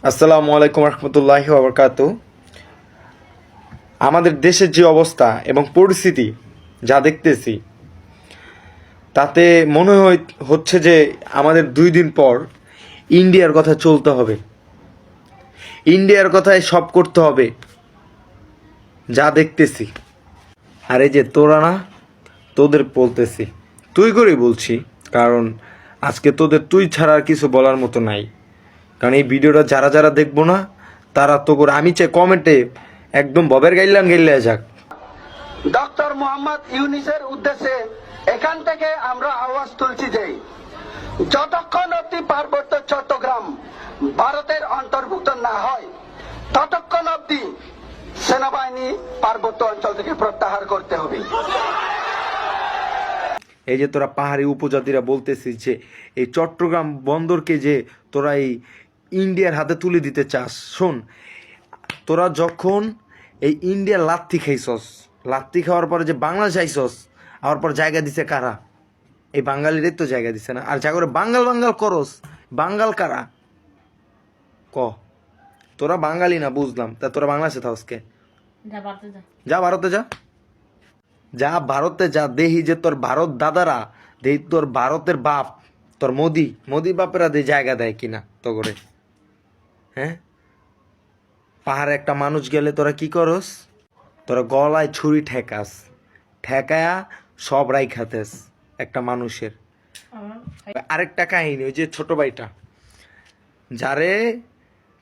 আসসালামু আলাইকুম রহমতুল্লাহি ওয়া বারাকাতুহু। আমাদের দেশের যে অবস্থা এবং পরিস্থিতি যা দেখতেছি, তাতে মনে হচ্ছে যে আমাদের 2 দিন পর ইন্ডিয়ার কথা চলতে হবে, ইন্ডিয়ার কথায় সব করতে হবে যা দেখতেছি। আর এই যে তোরা না, তোদের বলতেছি, তুই করেই বলছি, কারণ আজকে তোদের তুই ছাড়া আর কিছু বলার মতো নাই। কারণ এই ভিডিওটা যারা যারা দেখবো না, তারা তো করে আমি চাই কমেন্টে একদম ববের গাইলাম গেলে যাক। ডক্টর মোহাম্মদ ইউনিসের উদ্দেশ্যে এখান থেকে আমরা আওয়াজ তুলছি যে যতক্ষণ অব্দি পার্বত্য চট্টগ্রাম ভারতের অন্তর্ভুক্ত না হয় ততক্ষণ অব্দি সেনাবাহিনী পার্বত্য অঞ্চল থেকে প্রত্যাহার করতে হবে। এই যে তোরা পাহাড়ি উপজাতিরা বলতেছিস যে এই চট্টগ্রাম বন্দরকে যে তোরা এই ইন্ডিয়ার হাতে তুলে দিতে চাস, শোন, তোরা যখন এই ইন্ডিয়ার লাত্তি খাইছস, লাত্তি খাওয়ার পরে যে বাংলাদেশ আইসস, আবার পর জায়গা দিছে কারা? এই বাঙালিদের তো জায়গা দিছে না। আর যা করে বাঙ্গাল বাঙ্গাল করস, বাঙ্গাল কারা? ক, তোরা বাঙালি না বুঝলাম, তা তোরা বাংলাদেশে থাকসকে? যা ভারতে যা, যা ভারতে যা, দেহি যে তোর ভারত দাদারা, দেহি তোর ভারতের বাপ, তোর মোদি বাপেরা দিয়ে জায়গা দেয় কিনা তো করে। হ্যাঁ, পাহাড়ে একটা মানুষ গেলে তোরা কি করস? তোরা গলায় ছুরি ঠেকাস, ঠেকায়া সব রাই খাতেস একটা মানুষের। আরেকটা কাহিনী, ওই যে ছোট ভাইটা যারে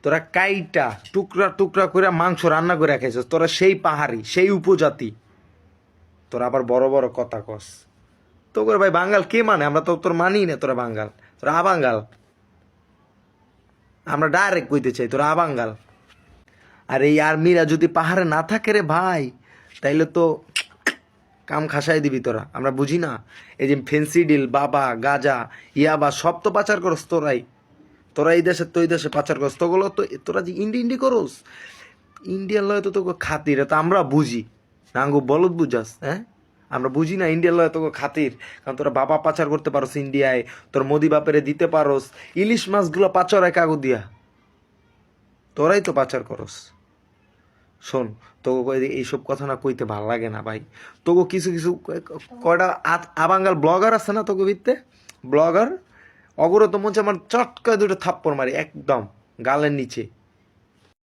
তোরা কাইটা টুকরা টুকরা করে মাংস রান্না করে খাইছস, তোরা সেই পাহাড়ি, সেই উপজাতি, তোরা আবার বড় বড় কথা কস। তো করে ভাই বাঙ্গাল কে মানে? আমরা তো তোর মানি না তোরা বাঙ্গাল, তোরা আবাঙ্গাল। আমরা ডাইরেক্ট কইতে চাই তোরা আবাঙ্গাল। আর এই আর্মিরা যদি পাহাড়ে না থাকে রে ভাই, তাইলে তো কাম খাসাই দিবি তোরা। আমরা বুঝি না? এই যে ফেন্সিডিল, বাবা, গাজা, ইয়াবা সব তো পাচার করস তোরাই। তোরা এই দেশে তো এই দেশে পাচার করস, তোগুলো তো তোরা যে ইন্ডি করস, ইন্ডিয়ার লয় তো তোকে খাতির, তো আমরা বুঝি নাঙ্গু বলদ বুঝাস। হ্যাঁ, আমরা বুঝি না ইন্ডিয়ার লয় তোকে খাতির, কারণ তোরা বাবা পাচার করতে পারোস ইন্ডিয়ায়, তোর মোদি বাপেরে দিতে পারোস ইলিশ মাছগুলো পাচার হয় কাগজ দিয়া, তোরাই তো পাচার করস। শোন, তোকে এইসব কথা না কইতে ভাল লাগে না ভাই। তোকে কিছু কিছু কয়টা আবাঙ্গাল ব্লগার আছে না তোকে ভিত্তে, ব্লগার অগরত মঞ্চে আমার চটকায় দুটো থাপ্পড় মারি একদম গালের নিচে।